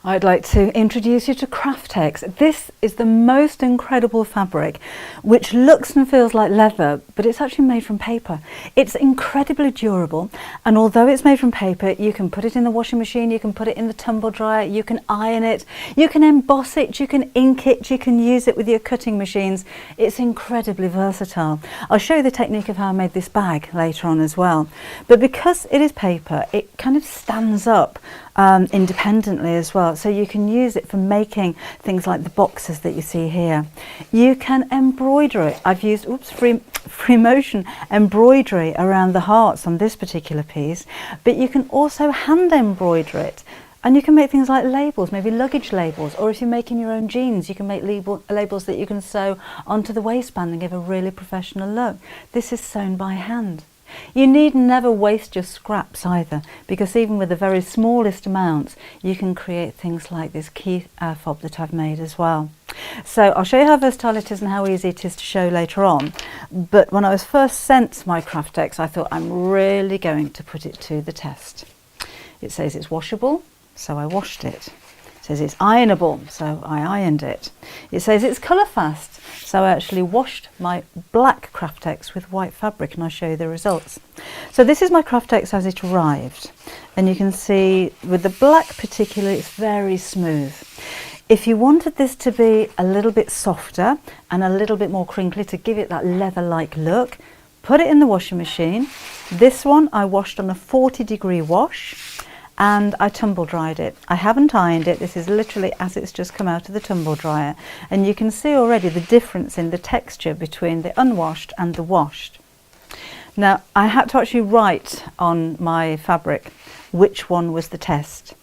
I'd like to introduce you to Craftex. This is the most incredible fabric, which looks and feels like leather, but it's actually made from paper. It's incredibly durable, and although it's made from paper, you can put it in the washing machine, you can put it in the tumble dryer, you can iron it, you can emboss it, you can ink it, you can use it with your cutting machines. It's incredibly versatile. I'll show you the technique of how I made this bag later on as well. But because it is paper, it kind of stands up independently as well, so you can use it for making things like the boxes that you see here. You can embroider it. I've used free motion embroidery around the hearts on this particular piece, but you can also hand embroider it, and you can make things like labels, maybe luggage labels, or if you're making your own jeans, you can make labels that you can sew onto the waistband and give a really professional look. This is sewn by hand. You need never waste your scraps either, because even with the very smallest amounts you can create things like this key fob that I've made as well. So I'll show you how versatile it is and how easy it is to show later on, but when I was first sent my Craftex, I thought I'm really going to put it to the test. It says it's washable, so I washed it. It says it's ironable, so I ironed it. It says it's colour fast, so I actually washed my black Craftex with white fabric, and I'll show you the results. So this is my Craftex as it arrived, and you can see with the black particularly it's very smooth. If you wanted this to be a little bit softer and a little bit more crinkly to give it that leather-like look, put it in the washing machine. This one I washed on a 40-degree wash, and I tumble dried it. I haven't ironed it. This is literally as it's just come out of the tumble dryer, and you can see already the difference in the texture between the unwashed and the washed. Now I had to actually write on my fabric which one was the test,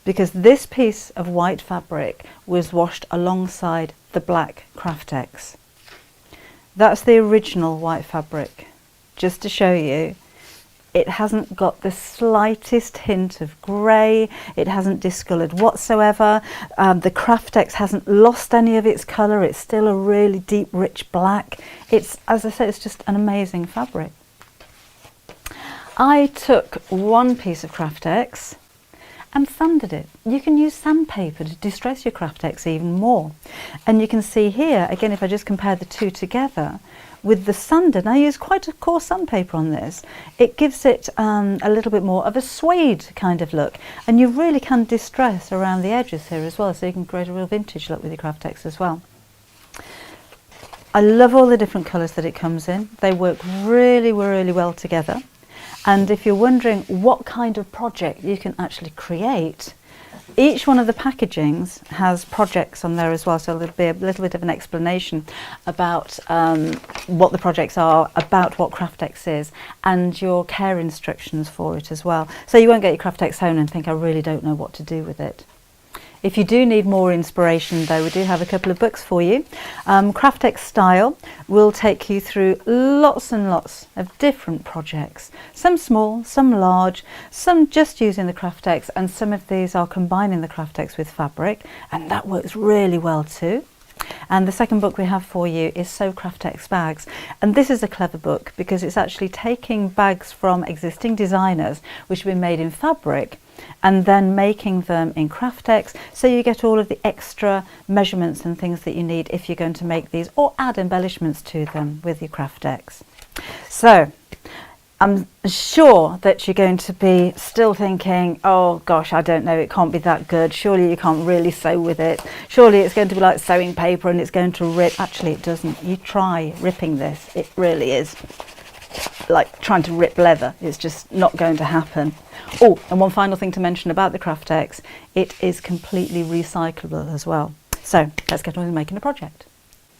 because this piece of white fabric was washed alongside the black Craftex. That's the original white fabric, just to show you. It hasn't got the slightest hint of grey, it hasn't discoloured whatsoever. The Craftex hasn't lost any of its colour, it's still a really deep rich black. It's, as I said, it's just an amazing fabric. I took one piece of Craftex and sanded it. You can use sandpaper to distress your Craftex even more. And you can see here, again, if I just compare the two together, with the sanded, I use quite a coarse sandpaper on this. It gives it a little bit more of a suede kind of look, and you really can distress around the edges here as well, so you can create a real vintage look with your Craftex as well. I love all the different colours that it comes in. They work really, really well together. And if you're wondering what kind of project you can actually create, each one of the packagings has projects on there as well, so there'll be a little bit of an explanation about what the projects are, about what Craftex is, and your care instructions for it as well. So you won't get your Craftex home and think, I really don't know what to do with it. If you do need more inspiration though, we do have a couple of books for you. Craftex Style will take you through lots and lots of different projects. Some small, some large, some just using the Craftex, and some of these are combining the Craftex with fabric, and that works really well too. And the second book we have for you is Sew Craftex Bags, and this is a clever book because it's actually taking bags from existing designers which have been made in fabric and then making them in Craftex, so you get all of the extra measurements and things that you need if you're going to make these or add embellishments to them with your Craftex. So I'm sure that you're going to be still thinking, oh gosh, I don't know, it can't be that good, surely you can't really sew with it, surely it's going to be like sewing paper and it's going to rip. Actually it doesn't. You try ripping this, it really is like trying to rip leather. It's just not going to happen. Oh, and one final thing to mention about the Craftex, it is completely recyclable as well. So let's get on with making a project.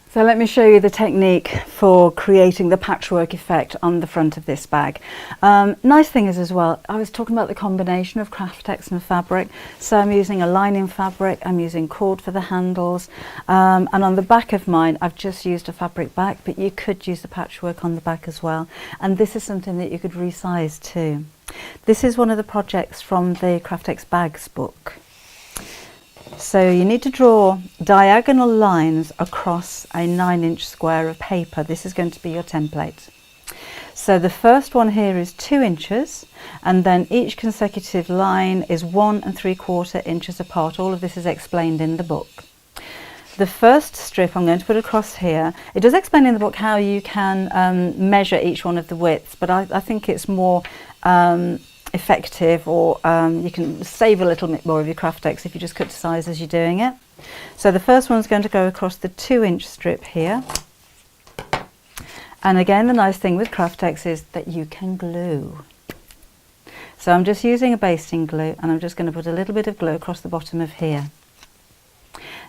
So let me show you the technique for creating the patchwork effect on the front of this bag. Nice thing is as well, I was talking about the combination of Craftex and fabric. So I'm using a lining fabric, I'm using cord for the handles, and on the back of mine I've just used a fabric back, but you could use the patchwork on the back as well. And this is something that you could resize too. This is one of the projects from the Craftex Bags book. So you need to draw diagonal lines across a 9-inch square of paper. This is going to be your template. So the first one here is 2 inches, and then each consecutive line is 1 3/4 inches apart. All of this is explained in the book. The first strip I'm going to put across here, it does explain in the book how you can measure each one of the widths, but I think it's more effective, or you can save a little bit more of your Craftex if you just cut to size as you're doing it. So the first one's going to go across the 2-inch strip here. And again, the nice thing with Craftex is that you can glue. So I'm just using a basting glue, and I'm just going to put a little bit of glue across the bottom of here.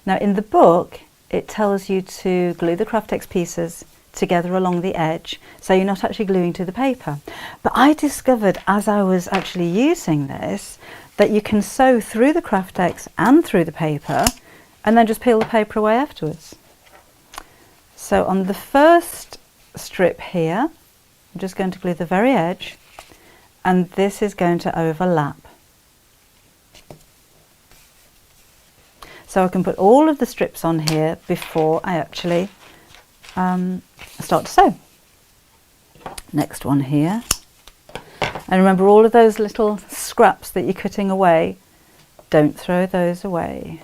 Now in the book, it tells you to glue the Craftex pieces together along the edge, so you're not actually gluing to the paper. But I discovered as I was actually using this that you can sew through the Craftex and through the paper, and then just peel the paper away afterwards. So on the first strip here, I'm just going to glue the very edge, and this is going to overlap. So I can put all of the strips on here before I actually start to sew. Next one here. And remember, all of those little scraps that you're cutting away, don't throw those away.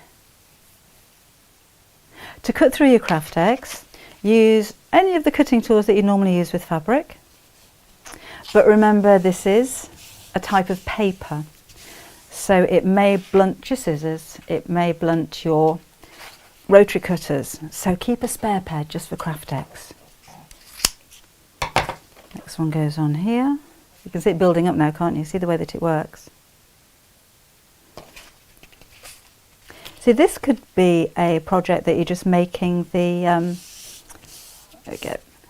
To cut through your Craftex, use any of the cutting tools that you normally use with fabric. But remember, this is a type of paper. So it may blunt your scissors, it may blunt your rotary cutters. So keep a spare pair just for Craftex. Next one goes on here. You can see it building up now, can't you? See the way that it works. See, this could be a project that you're just making the,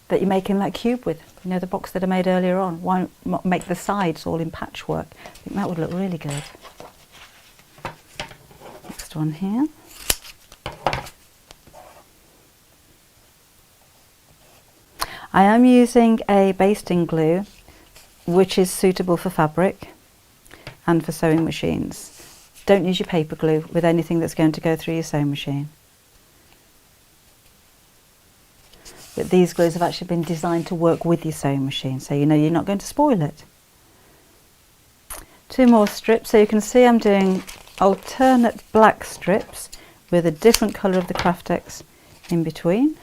that you're making that cube with. You know, the box that I made earlier on. Why not make the sides all in patchwork? I think that would look really good. Next one here. I am using a basting glue which is suitable for fabric and for sewing machines. Don't use your paper glue with anything that's going to go through your sewing machine. But these glues have actually been designed to work with your sewing machine, so you know you're not going to spoil it. 2 more strips. So you can see I'm doing alternate black strips with a different colour of the Craftex in between,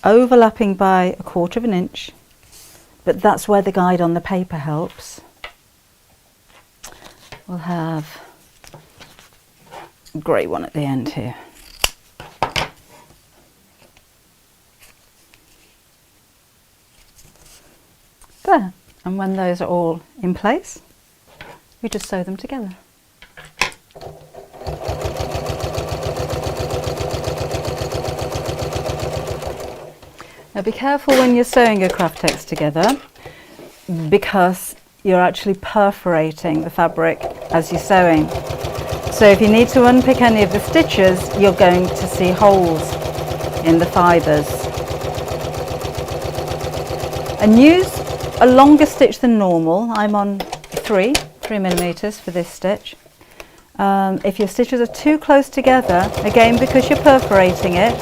overlapping by 1/4 inch, but that's where the guide on the paper helps. We'll have a grey one at the end here. There, and when those are all in place, we just sew them together. Now be careful when you're sewing your Craftex together, because you're actually perforating the fabric as you're sewing. So if you need to unpick any of the stitches, you're going to see holes in the fibres. And use a longer stitch than normal. I'm on 3mm for this stitch. If your stitches are too close together, again because you're perforating it,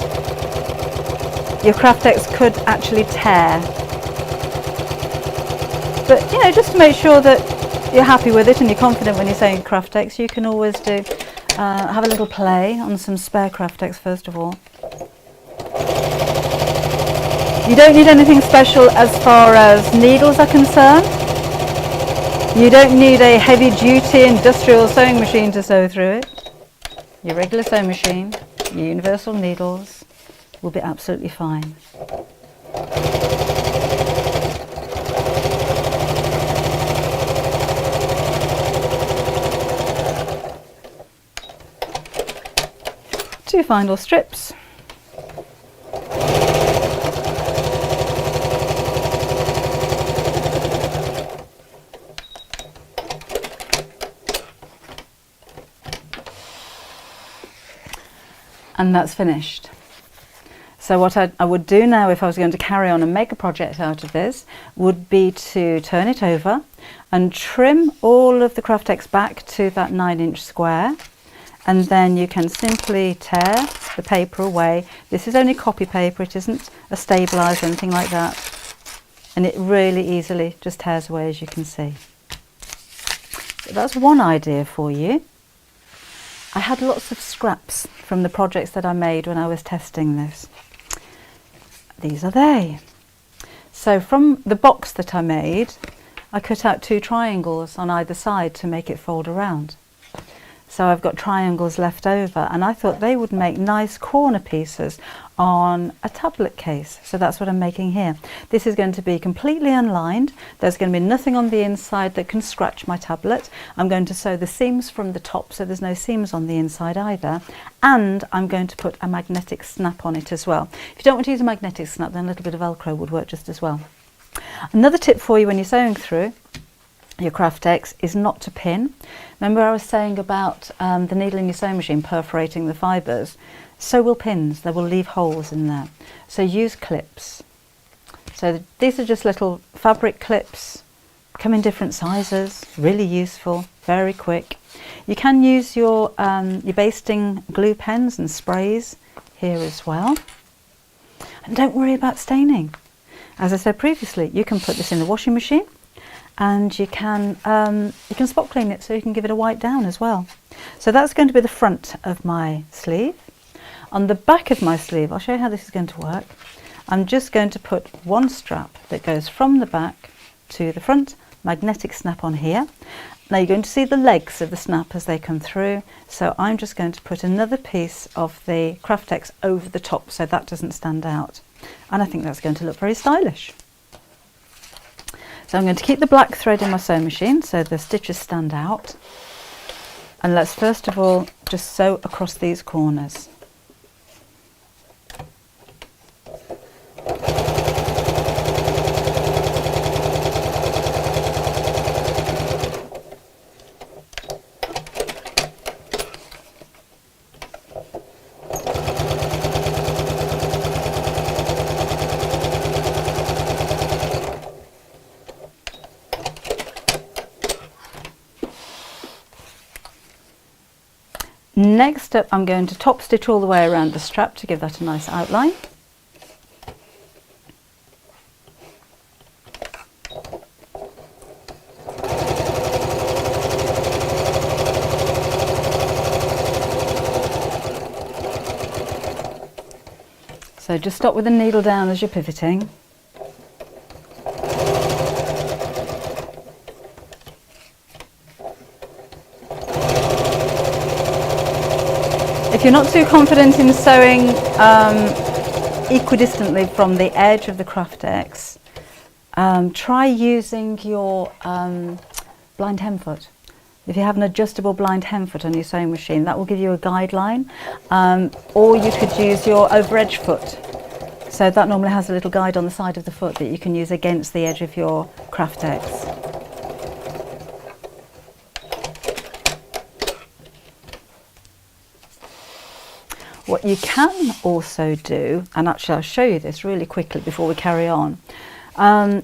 your Craftex could actually tear. But you know, just to make sure that you're happy with it and you're confident when you're sewing Craftex, you can always do have a little play on some spare Craftex first of all. You don't need anything special as far as needles are concerned. You don't need a heavy duty industrial sewing machine to sew through it. Your regular sewing machine, your universal needles will be absolutely fine. Two final strips. And that's finished. So what I would do now, if I was going to carry on and make a project out of this, would be to turn it over and trim all of the Craftex back to that 9-inch square, and then you can simply tear the paper away. This is only copy paper, it isn't a stabiliser or anything like that. and it really easily just tears away, as you can see. So that's one idea for you. I had lots of scraps from the projects that I made when I was testing this. These are they. So from the box that I made, I cut out 2 triangles on either side to make it fold around. So I've got triangles left over, and I thought they would make nice corner pieces on a tablet case. So that's what I'm making here. This is going to be completely unlined. There's going to be nothing on the inside that can scratch my tablet. I'm going to sew the seams from the top so there's no seams on the inside either. And I'm going to put a magnetic snap on it as well. If you don't want to use a magnetic snap, then a little bit of Velcro would work just as well. Another tip for you when you're sewing through your Craftex is not to pin. Remember I was saying about the needle in your sewing machine perforating the fibres? So will pins, they will leave holes in there. So use clips. So these are just little fabric clips, come in different sizes, really useful, very quick. You can use your basting glue pens and sprays here as well. And don't worry about staining. As I said previously, you can put this in the washing machine, and you can spot clean it so you can give it a wipe down as well. So that's going to be the front of my sleeve. On the back of my sleeve, I'll show you how this is going to work. I'm just going to put one strap that goes from the back to the front, magnetic snap on here. Now you're going to see the legs of the snap as they come through, so I'm just going to put another piece of the Craftex over the top so that doesn't stand out. And I think that's going to look very stylish. So I'm going to keep the black thread in my sewing machine so the stitches stand out. And let's first of all just sew across these corners. Next up, I'm going to top stitch all the way around the strap to give that a nice outline. So just stop with the needle down as you're pivoting. If you're not too confident in sewing equidistantly from the edge of the Craftex, try using your blind hem foot. If you have an adjustable blind hem foot on your sewing machine, that will give you a guideline. Or you could use your over edge foot. So that normally has a little guide on the side of the foot that you can use against the edge of your Craftex. What you can also do, and actually I'll show you this really quickly before we carry on,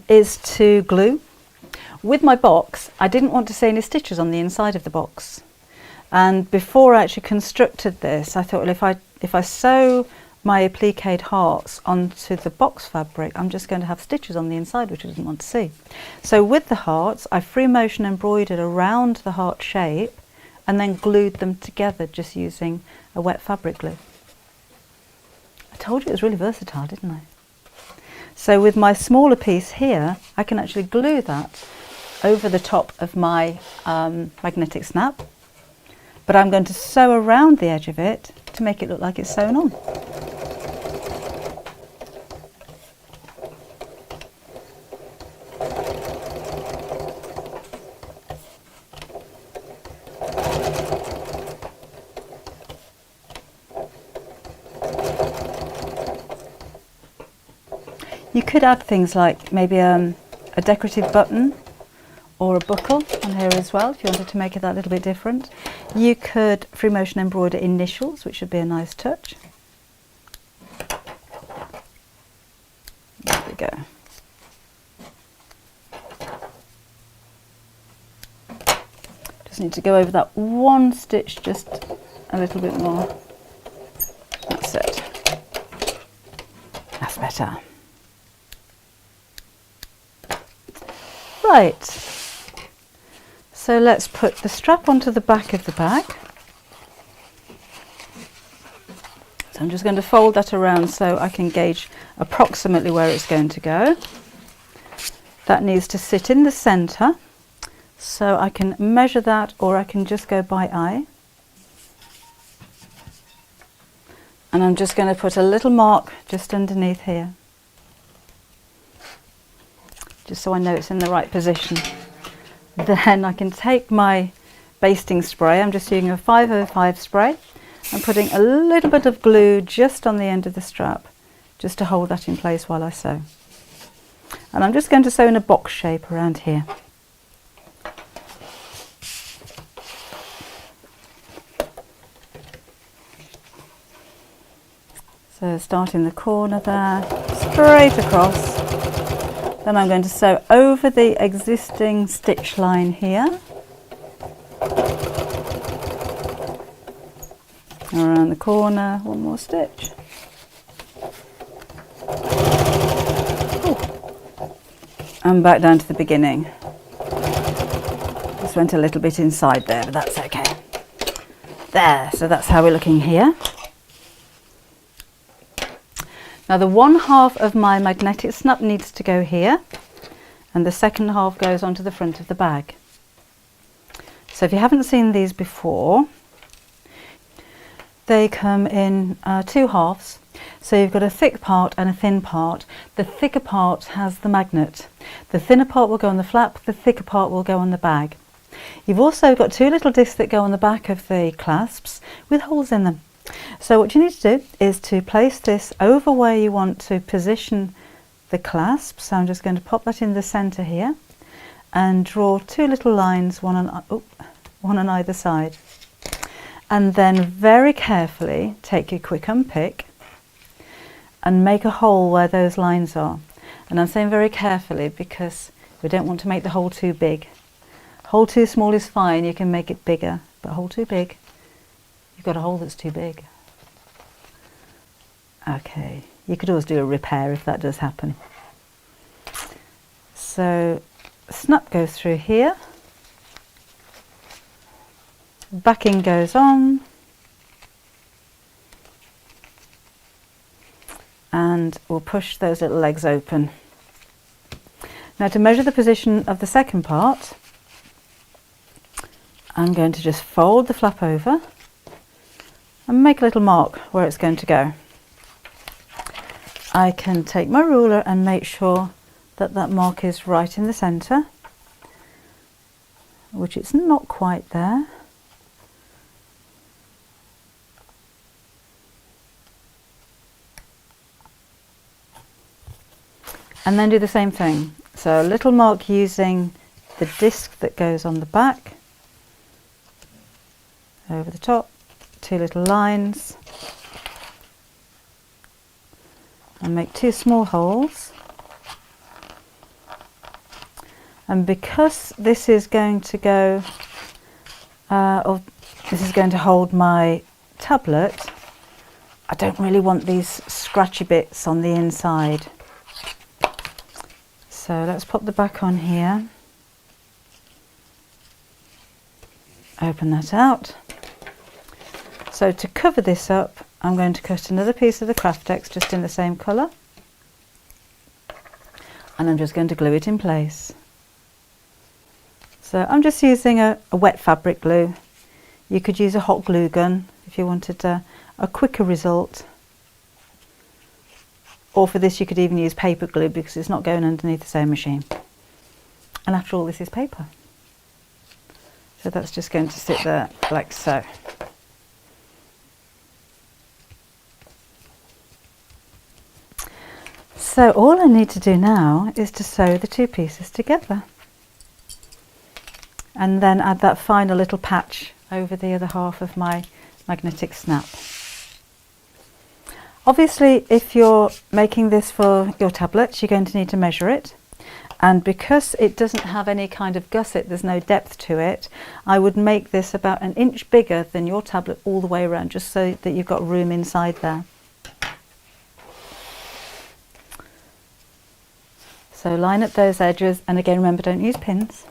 is to glue. With my box, I didn't want to see any stitches on the inside of the box. And before I actually constructed this, I thought, well, if I sew my appliqued hearts onto the box fabric, I'm just going to have stitches on the inside, which I didn't want to see. So with the hearts, I free motion embroidered around the heart shape and then glued them together just using a wet fabric glue. I told you it was really versatile, didn't I? So with my smaller piece here, I can actually glue that over the top of my magnetic snap, but I'm going to sew around the edge of it to make it look like it's sewn on. You could add things like maybe a decorative button or a buckle on here as well if you wanted to make it that little bit different. You could free motion embroider initials, which would be a nice touch. There we go. Just need to go over that one stitch just a little bit more. That's it. That's better. Right, so let's put the strap onto the back of the bag. So I'm just going to fold that around so I can gauge approximately where it's going to go. That needs to sit in the centre, so I can measure that, or I can just go by eye. And I'm just going to put a little mark just underneath here, just so I know it's in the right position. Then I can take my basting spray. I'm just using a 505 spray. I'm putting a little bit of glue just on the end of the strap, just to hold that in place while I sew. And I'm just going to sew in a box shape around here. So start in the corner there, straight across. Then I'm going to sew over the existing stitch line here. Around the corner, one more stitch. And back down to the beginning. Just went a little bit inside there, but that's okay. There, so that's how we're looking here. Now the one half of my magnetic snap needs to go here, and the second half goes onto the front of the bag. So if you haven't seen these before, they come in two halves. So you've got a thick part and a thin part. The thicker part has the magnet. The thinner part will go on the flap, the thicker part will go on the bag. You've also got two little discs that go on the back of the clasps with holes in them. So what you need to do is to place this over where you want to position the clasp. So I'm just going to pop that in the centre here and draw two little lines, one on either side. And then very carefully take your quick unpick and make a hole where those lines are. And I'm saying very carefully because we don't want to make the hole too big. Hole too small is fine, you can make it bigger, but hole too big, you've got a hole that's too big. Okay, you could always do a repair if that does happen. So snap goes through here, backing goes on, and we'll push those little legs open. Now to measure the position of the second part, I'm going to just fold the flap over and make a little mark where it's going to go. I can take my ruler and make sure that that mark is right in the centre, which it's not quite there. And then do the same thing. So a little mark using the disc that goes on the back, over the top, two little lines, and make two small holes. And because this is going to go, this is going to hold my tablet, I don't really want these scratchy bits on the inside. So let's pop the back on here, open that out. So to cover this up, I'm going to cut another piece of the Craftex just in the same colour, and I'm just going to glue it in place. So I'm just using a wet fabric glue. You could use a hot glue gun if you wanted a quicker result. Or for this you could even use paper glue because it's not going underneath the sewing machine. And after all, this is paper. So that's just going to sit there like so. So all I need to do now is to sew the two pieces together. And then add that final little patch over the other half of my magnetic snap. Obviously, if you're making this for your tablet, you're going to need to measure it. And because it doesn't have any kind of gusset, there's no depth to it, I would make this about an inch bigger than your tablet all the way around, just so that you've got room inside there. So line up those edges, and again remember, don't use pins.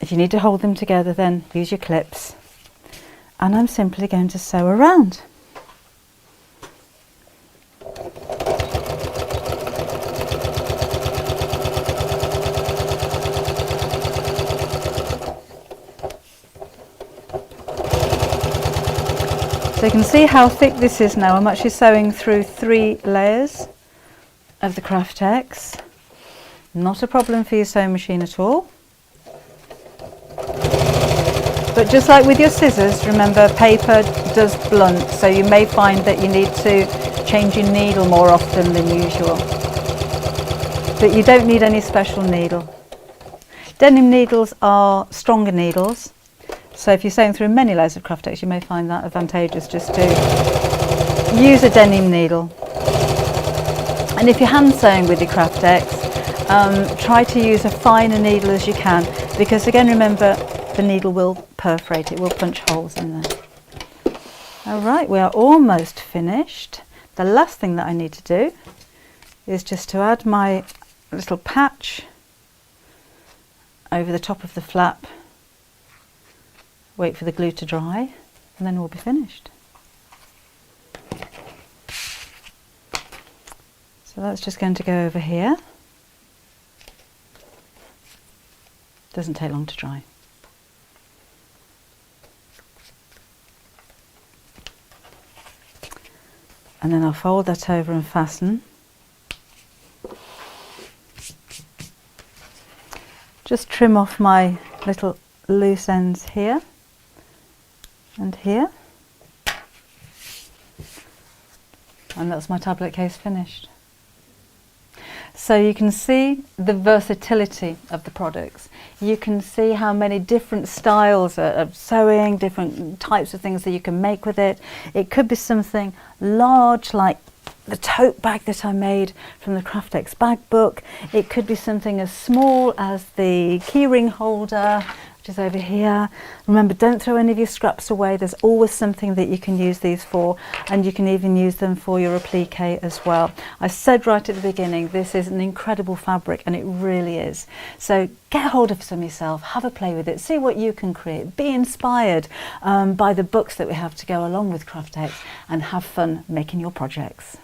If you need to hold them together, then use your clips. And I'm simply going to sew around. So you can see how thick this is now. I'm actually sewing through 3 layers of the Craftex. Not a problem for your sewing machine at all. But just like with your scissors, remember paper does blunt, so you may find that you need to change your needle more often than usual. But you don't need any special needle. Denim needles are stronger needles, so if you're sewing through many layers of Craftex, you may find that advantageous just to use a denim needle. And if you're hand sewing with your Craftex, try to use a finer needle as you can, because again remember, the needle will perforate, it will punch holes in there. Alright, we are almost finished. The last thing that I need to do is just to add my little patch over the top of the flap, wait for the glue to dry, and then we'll be finished. So that's just going to go over here. Doesn't take long to dry. And then I'll fold that over and fasten. Just trim off my little loose ends here and here. And that's my tablet case finished. So you can see the versatility of the products. You can see how many different styles of sewing, different types of things that you can make with it. It could be something large like the tote bag that I made from the Craftex bag book. It could be something as small as the keyring holder, which is over here. Remember, don't throw any of your scraps away. There's always something that you can use these for, and you can even use them for your applique as well. I said right at the beginning, this is an incredible fabric, and it really is. So get hold of some yourself, have a play with it, see what you can create, be inspired by the books that we have to go along with Craftex, and have fun making your projects.